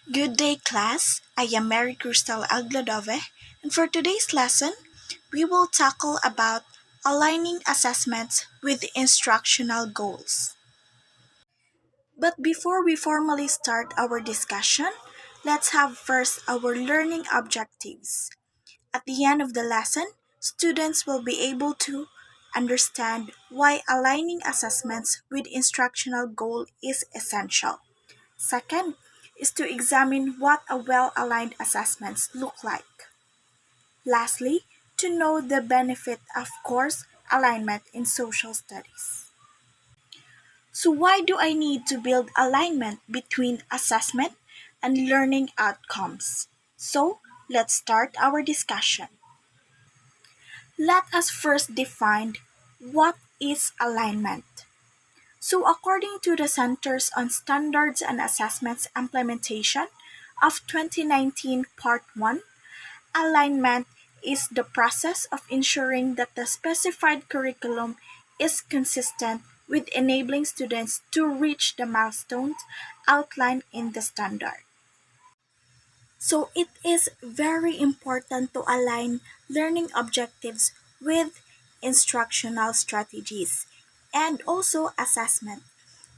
Good day, class. I am Mary Crystal Agladove, and for today's lesson, we will tackle about aligning assessments with instructional goals. But before we formally start our discussion, let's have first our learning objectives. At the end of the lesson, students will be able to understand why aligning assessments with instructional goal is essential. Second is to examine what a well-aligned assessments look like. Lastly, to know the benefit of course alignment in social studies. So why do I need to build alignment between assessment and learning outcomes? So let's start our discussion. Let us first define what is alignment. So, according to the Centers on Standards and Assessments Implementation of 2019 Part 1, alignment is the process of ensuring that the specified curriculum is consistent with enabling students to reach the milestones outlined in the standard. So, it is very important to align learning objectives with instructional strategies and also assessment.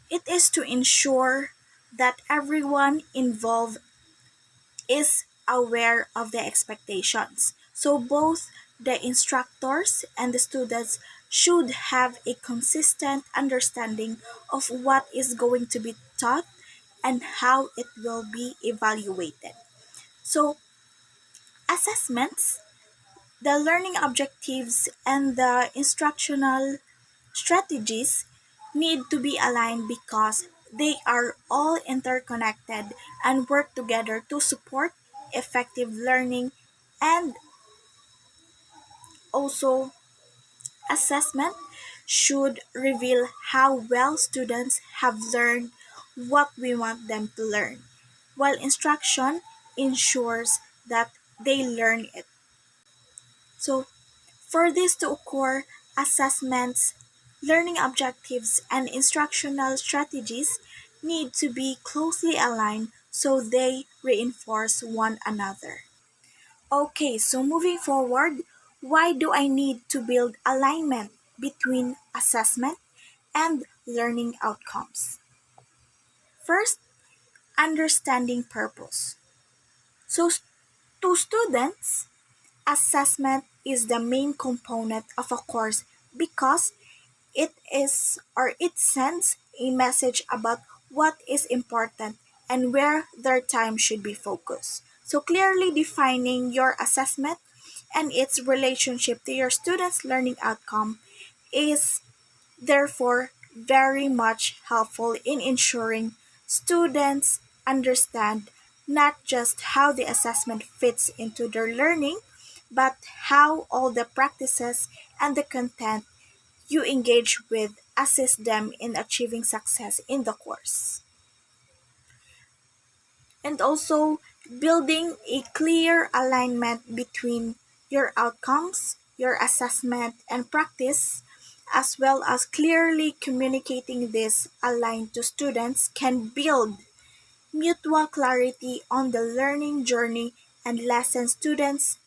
It is to ensure that everyone involved is aware of the expectations. So both the instructors and the students should have a consistent understanding of what is going to be taught and how it will be evaluated. So assessments, the learning objectives and the instructional strategies need to be aligned because they are all interconnected and work together to support effective learning, and also assessment should reveal how well students have learned what we want them to learn, while instruction ensures that they learn it. So for this to occur, assessments, learning objectives, and instructional strategies need to be closely aligned so they reinforce one another. Okay, so moving forward, why do I need to build alignment between assessment and learning outcomes? First, understanding purpose. So, to students, assessment is the main component of a course because it sends a message about what is important and where their time should be focused. So clearly defining your assessment and its relationship to your students' learning outcome is therefore very much helpful in ensuring students understand not just how the assessment fits into their learning, but how all the practices and the content you engage with assist them in achieving success in the course. And also building a clear alignment between your outcomes, your assessment, and practice, as well as clearly communicating this aligned to students, can build mutual clarity on the learning journey and lessen students'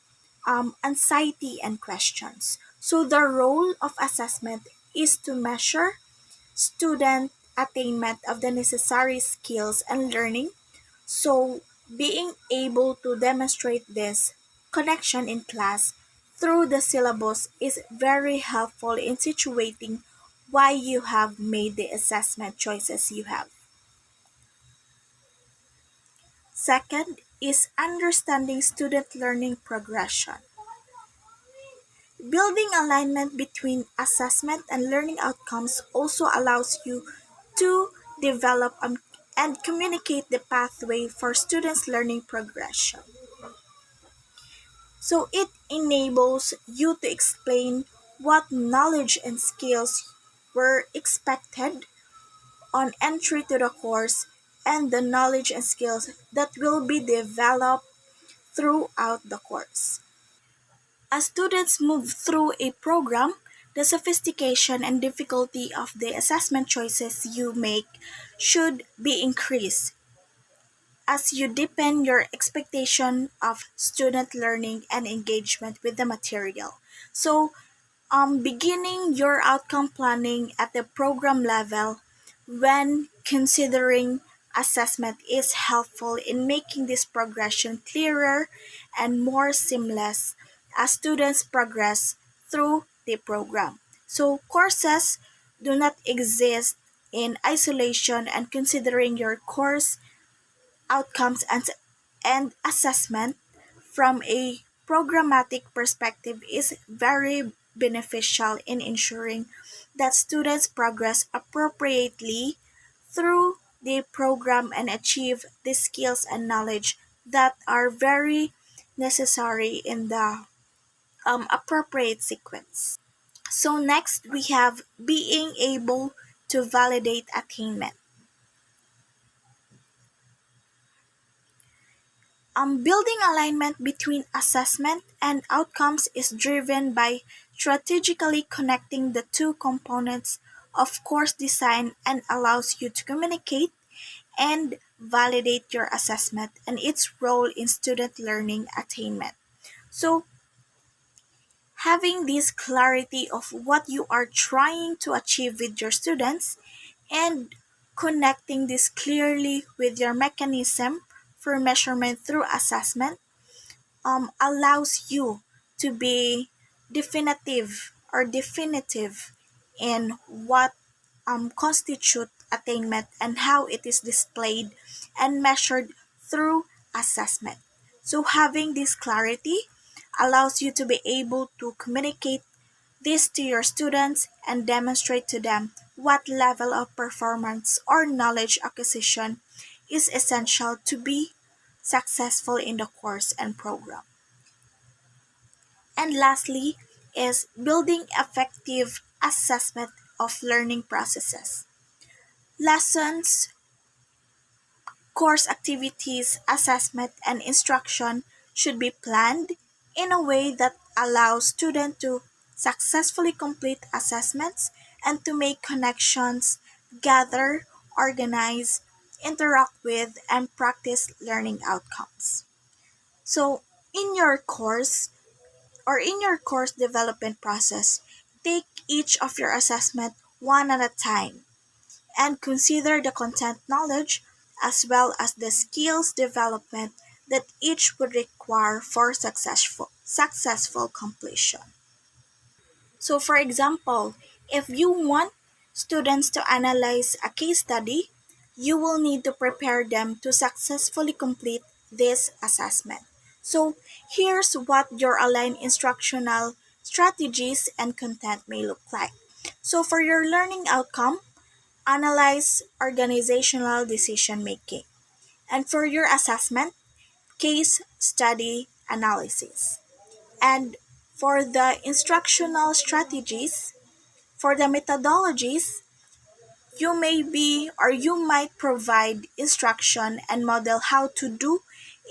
anxiety and questions. So, the role of assessment is to measure student attainment of the necessary skills and learning. So, being able to demonstrate this connection in class through the syllabus is very helpful in situating why you have made the assessment choices you have. Second is understanding student learning progression. Building alignment between assessment and learning outcomes also allows you to develop and communicate the pathway for students' learning progression. So it enables you to explain what knowledge and skills were expected on entry to the course and the knowledge and skills that will be developed throughout the course. As students move through a program, the sophistication and difficulty of the assessment choices you make should be increased. as you deepen your expectation of student learning and engagement with the material. So, beginning your outcome planning at the program level when considering assessment is helpful in making this progression clearer and more seamless as students progress through the program. So, courses do not exist in isolation, and considering your course outcomes and assessment from a programmatic perspective is very beneficial in ensuring that students progress appropriately through the program and achieve the skills and knowledge that are very necessary in the appropriate sequence. So next we have being able to validate attainment. Building alignment between assessment and outcomes is driven by strategically connecting the two components of course design and allows you to communicate and validate your assessment and its role in student learning attainment. So, having this clarity of what you are trying to achieve with your students and connecting this clearly with your mechanism for measurement through assessment allows you to be definitive in what constitute attainment and how it is displayed and measured through assessment. So having this clarity allows you to be able to communicate this to your students and demonstrate to them what level of performance or knowledge acquisition is essential to be successful in the course and program. And lastly is building effective assessment of learning processes. Lessons, course activities, assessment, and instruction should be planned in a way that allows students to successfully complete assessments and to make connections, gather, organize, interact with, and practice learning outcomes. So, in your course, in your course development process, take each of your assessment one at a time and consider the content knowledge as well as the skills development that each would require for successful completion. So for example, if you want students to analyze a case study, you will need to prepare them to successfully complete this assessment. So here's what your aligned instructional strategies and content may look like. So for your learning outcome, analyze organizational decision making. And for your assessment, case study analysis. And for the instructional strategies, for the methodologies, you might provide instruction and model how to do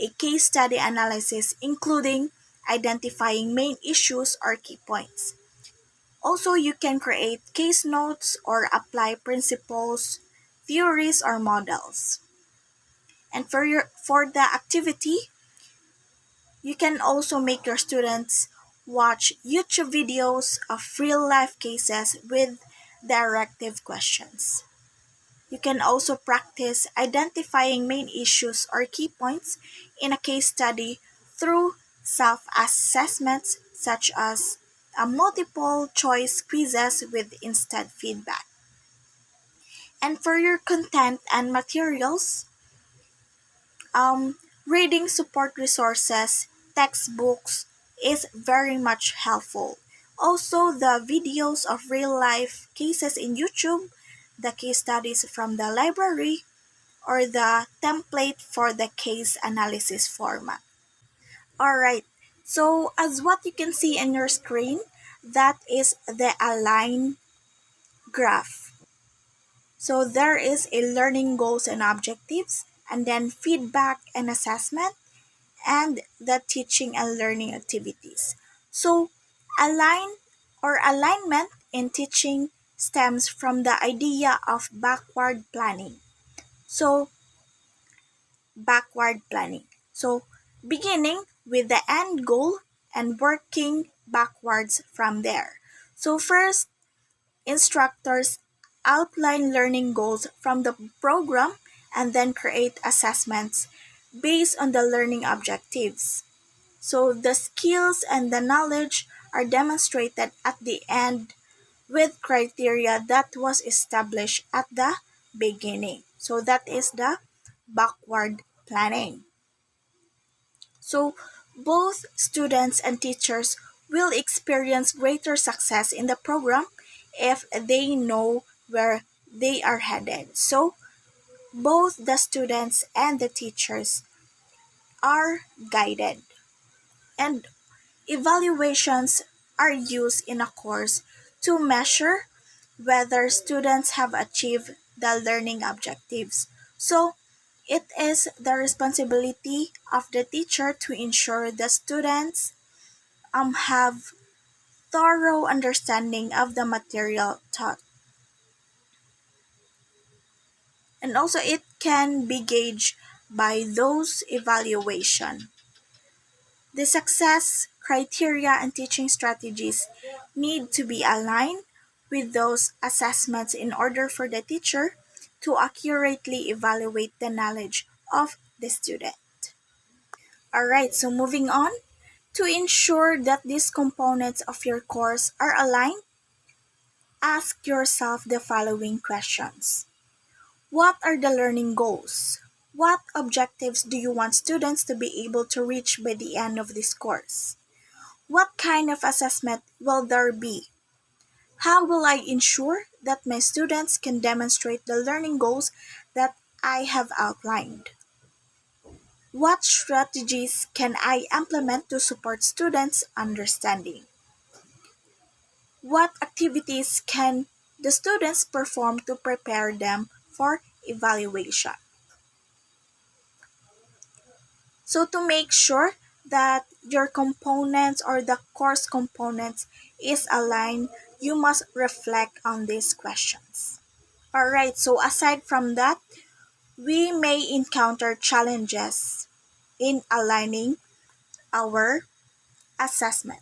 a case study analysis, including identifying main issues or key points. Also, you can create case notes or apply principles, theories, or models. And for the activity, you can also make your students watch YouTube videos of real life cases with directive questions. You can also practice identifying main issues or key points in a case study through self assessments such as a multiple choice quizzes with instant feedback. And for your content and materials, reading support resources, textbooks is very much helpful. Also, the videos of real life cases in YouTube, the case studies from the library, or the template for the case analysis format. Alright, so as what you can see in your screen, that is the align graph. So there is a learning goals and objectives, and then feedback and assessment, and the teaching and learning activities. So alignment in teaching stems from the idea of backward planning. So backward planning. So, beginning with the end goal and working backwards from there. So, first, instructors outline learning goals from the program and then create assessments based on the learning objectives. So, the skills and the knowledge are demonstrated at the end with criteria that was established at the beginning. So that is the backward planning. So both students and teachers will experience greater success in the program if they know where they are headed. So both the students and the teachers are guided. And evaluations are used in a course to measure whether students have achieved the learning objectives. So, it is the responsibility of the teacher to ensure the students have thorough understanding of the material taught. And also it can be gauged by those evaluation. The success criteria and teaching strategies need to be aligned with those assessments in order for the teacher to accurately evaluate the knowledge of the student. Alright, so moving on. To ensure that these components of your course are aligned, ask yourself the following questions. What are the learning goals? What objectives do you want students to be able to reach by the end of this course? What kind of assessment will there be? How will I ensure that my students can demonstrate the learning goals that I have outlined? What strategies can I implement to support students' understanding? What activities can the students perform to prepare them for evaluation? So to make sure that your components or the course components is aligned, you must reflect on these questions. Alright, so aside from that, we may encounter challenges in aligning our assessment.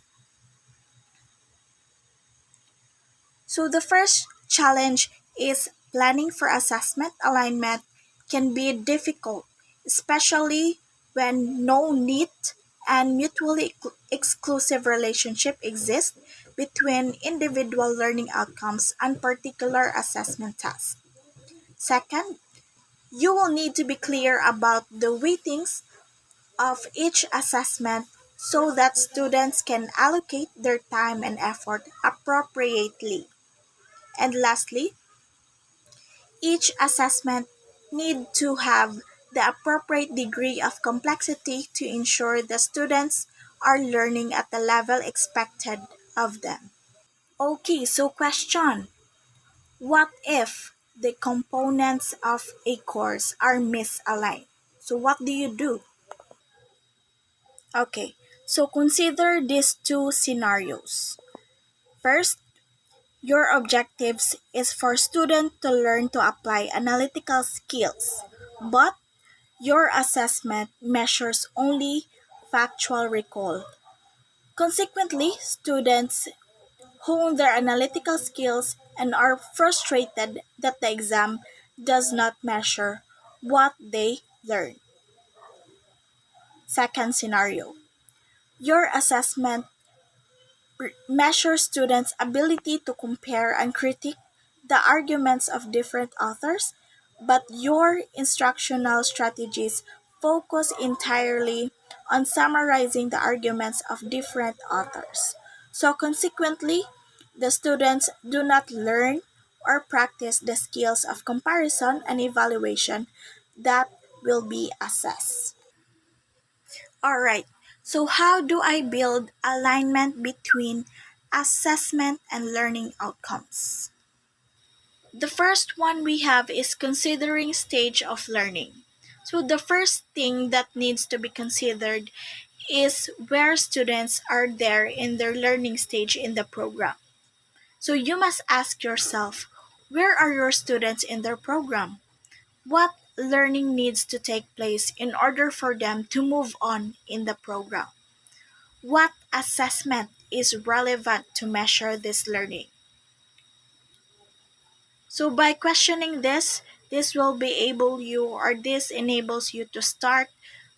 So the first challenge is planning for assessment alignment can be difficult, especially when no neat and mutually exclusive relationship exists between individual learning outcomes and particular assessment tasks. Second, you will need to be clear about the weightings of each assessment so that students can allocate their time and effort appropriately. And lastly, each assessment need to have the appropriate degree of complexity to ensure the students are learning at the level expected of them. Okay, so question. What if the components of a course are misaligned? So what do you do? Okay, so consider these two scenarios. First, your objectives is for students to learn to apply analytical skills, but your assessment measures only factual recall. Consequently, students hone their analytical skills and are frustrated that the exam does not measure what they learn. Second scenario, your assessment measures students' ability to compare and critique the arguments of different authors, but your instructional strategies focus entirely on summarizing the arguments of different authors. So, consequently, the students do not learn or practice the skills of comparison and evaluation that will be assessed. Alright, so how do I build alignment between assessment and learning outcomes? The first one we have is considering stage of learning. So the first thing that needs to be considered is where students are there in their learning stage in the program. So you must ask yourself, where are your students in their program? What learning needs to take place in order for them to move on in the program? What assessment is relevant to measure this learning? So by questioning this will be able you or this enables you to start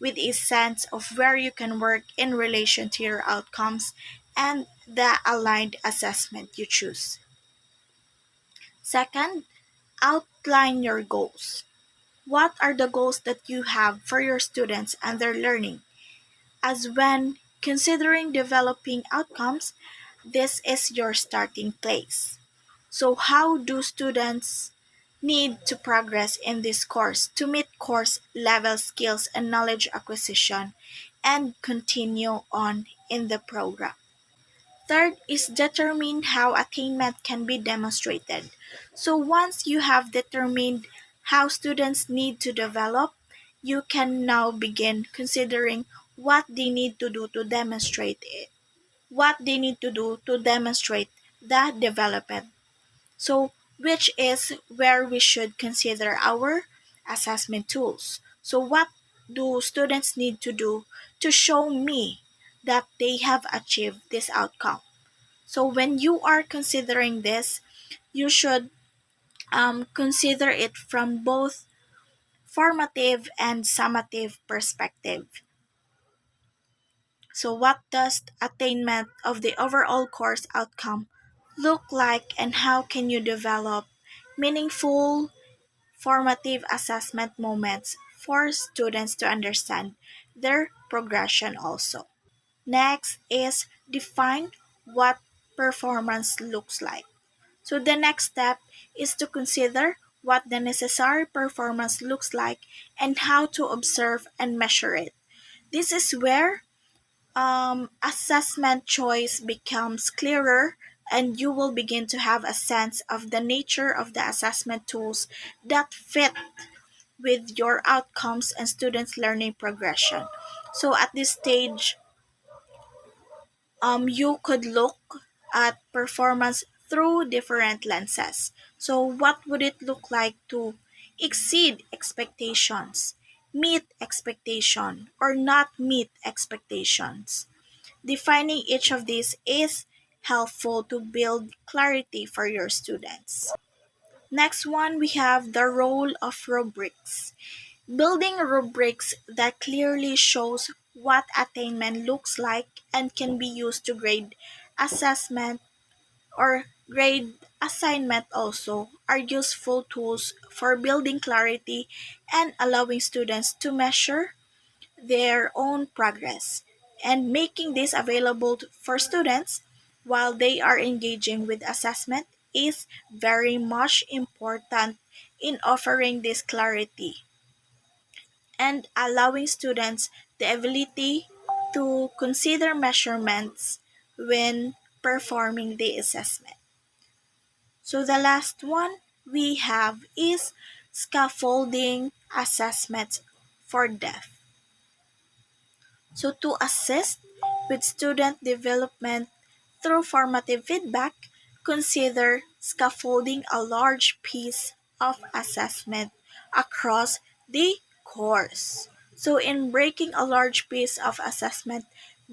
with a sense of where you can work in relation to your outcomes and the aligned assessment you choose. Second, outline your goals. What are the goals that you have for your students and their learning? As when considering developing outcomes, this is your starting place. So, how do students need to progress in this course to meet course level skills and knowledge acquisition and continue on in the program? Third is determine how attainment can be demonstrated. So once you have determined how students need to develop, you can now begin considering what they need to do to demonstrate it. What they need to do to demonstrate the development. So which is where we should consider our assessment tools. So what do students need to do to show me that they have achieved this outcome? So when you are considering this, you should consider it from both formative and summative perspective. So what does attainment of the overall course outcome look like and how can you develop meaningful formative assessment moments for students to understand their progression also. Next is define what performance looks like. So the next step is to consider what the necessary performance looks like and how to observe and measure it. This is where assessment choice becomes clearer and you will begin to have a sense of the nature of the assessment tools that fit with your outcomes and students' learning progression. So at this stage, you could look at performance through different lenses. So, what would it look like to exceed expectations, meet expectation, or not meet expectations? Defining each of these is helpful to build clarity for your students. Next one, we have the role of rubrics. Building rubrics that clearly shows what attainment looks like and can be used to grade assessment or grade assignment also are useful tools for building clarity and allowing students to measure their own progress and making this available for students while they are engaging with assessment is very much important in offering this clarity and allowing students the ability to consider measurements when performing the assessment. So the last one we have is scaffolding assessments for deaf. So to assist with student development through formative feedback, consider scaffolding a large piece of assessment across the course. So in breaking a large piece of assessment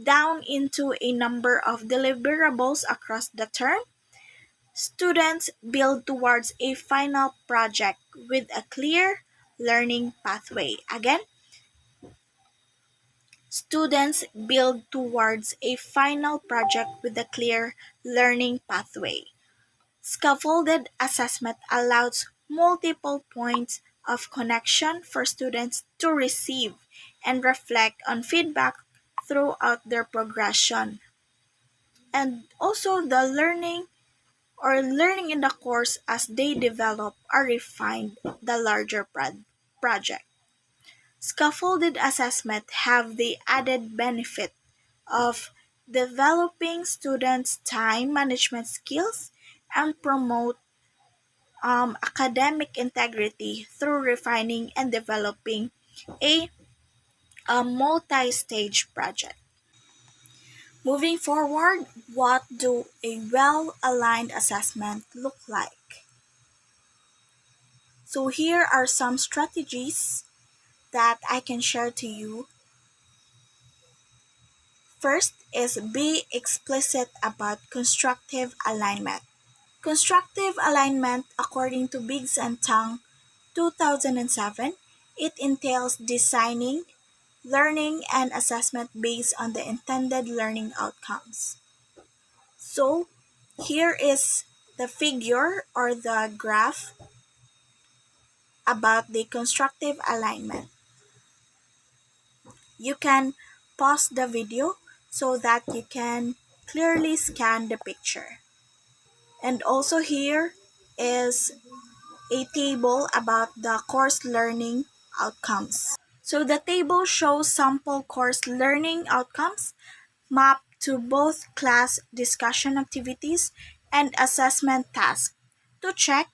down into a number of deliverables across the term, students build towards a final project with a clear learning pathway. Again, students build towards a final project with a clear learning pathway. Scaffolded assessment allows multiple points of connection for students to receive and reflect on feedback throughout their progression. And also the learning in the course as they develop or refine the larger project. Scaffolded assessment have the added benefit of developing students' time management skills and promote academic integrity through refining and developing a, a multi-stage project. Moving forward, what do a well-aligned assessment look like? So here are some strategies that I can share to you. First is be explicit about constructive alignment. Constructive alignment, according to Biggs and Tang, 2007, it entails designing, learning, and assessment based on the intended learning outcomes. So, here is the figure or the graph about the constructive alignment. You can pause the video so that you can clearly scan the picture. And also here is a table about the course learning outcomes. So the table shows sample course learning outcomes mapped to both class discussion activities and assessment tasks to check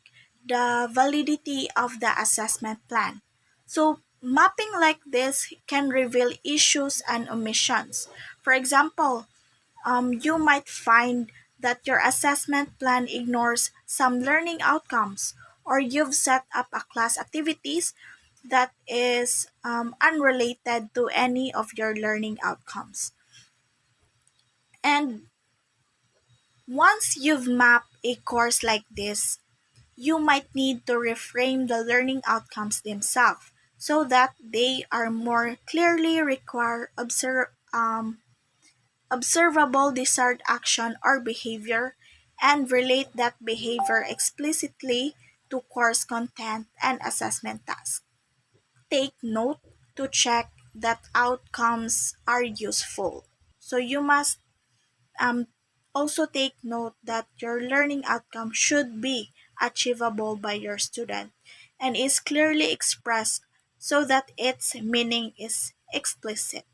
the validity of the assessment plan. So mapping like this can reveal issues and omissions. For example, you might find that your assessment plan ignores some learning outcomes, or you've set up a class activities that is unrelated to any of your learning outcomes. And once you've mapped a course like this, you might need to reframe the learning outcomes themselves so that they are more clearly require observable desired action or behavior and relate that behavior explicitly to course content and assessment tasks. Take note to check that outcomes are useful. So you must um, also take note that your learning outcome should be achievable by your student and is clearly expressed so that its meaning is explicit,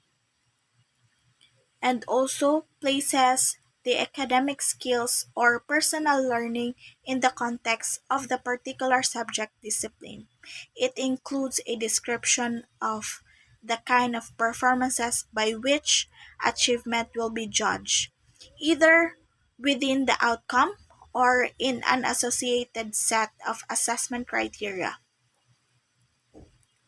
and also places the academic skills or personal learning in the context of the particular subject discipline. It includes a description of the kind of performances by which achievement will be judged, either within the outcome or in an associated set of assessment criteria.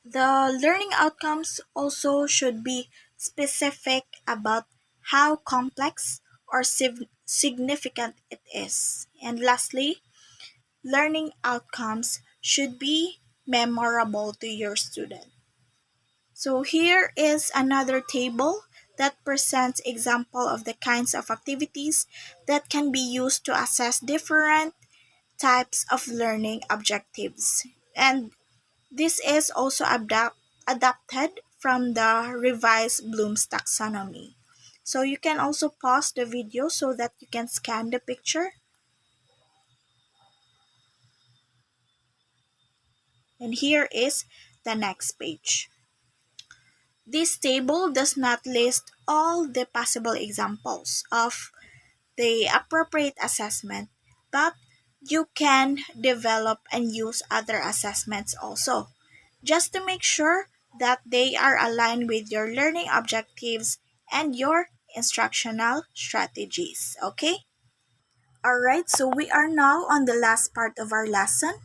The learning outcomes also should be specific about how complex or significant it is. And lastly, learning outcomes should be memorable to your student. So here is another table that presents example of the kinds of activities that can be used to assess different types of learning objectives. And this is also adapted from the revised Bloom's taxonomy. So you can also pause the video so that you can scan the picture. And here is the next page. This table does not list all the possible examples of the appropriate assessment, but you can develop and use other assessments also, just to make sure that they are aligned with your learning objectives and your instructional strategies. Okay? Alright, so we are now on the last part of our lesson,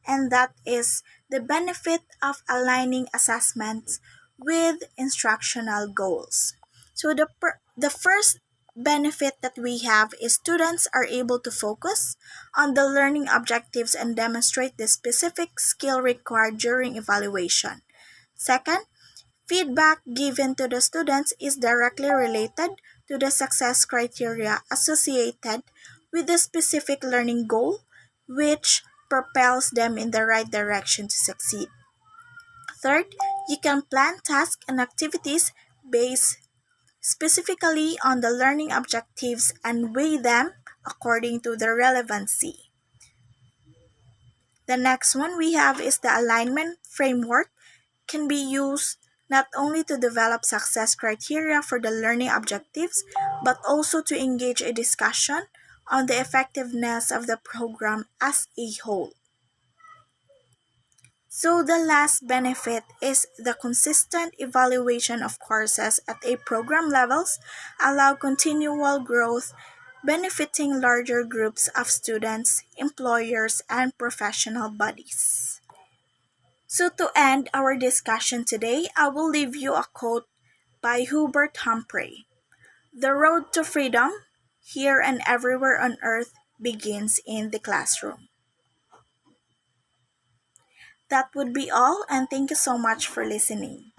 and that is the benefit of aligning assessments with instructional goals. So the first benefit that we have is students are able to focus on the learning objectives and demonstrate the specific skill required during evaluation. Second, feedback given to the students is directly related to the success criteria associated with the specific learning goal, which propels them in the right direction to succeed. Third, you can plan tasks and activities based specifically on the learning objectives and weigh them according to their relevancy. The next one we have is the alignment framework can be used not only to develop success criteria for the learning objectives, but also to engage a discussion on the effectiveness of the program as a whole. So the last benefit is the consistent evaluation of courses at a program levels allow continual growth benefiting larger groups of students, employers, and professional bodies. So, to end our discussion today, I will leave you a quote by Hubert Humphrey. The road to freedom, here and everywhere on earth, begins in the classroom. That would be all, and thank you so much for listening.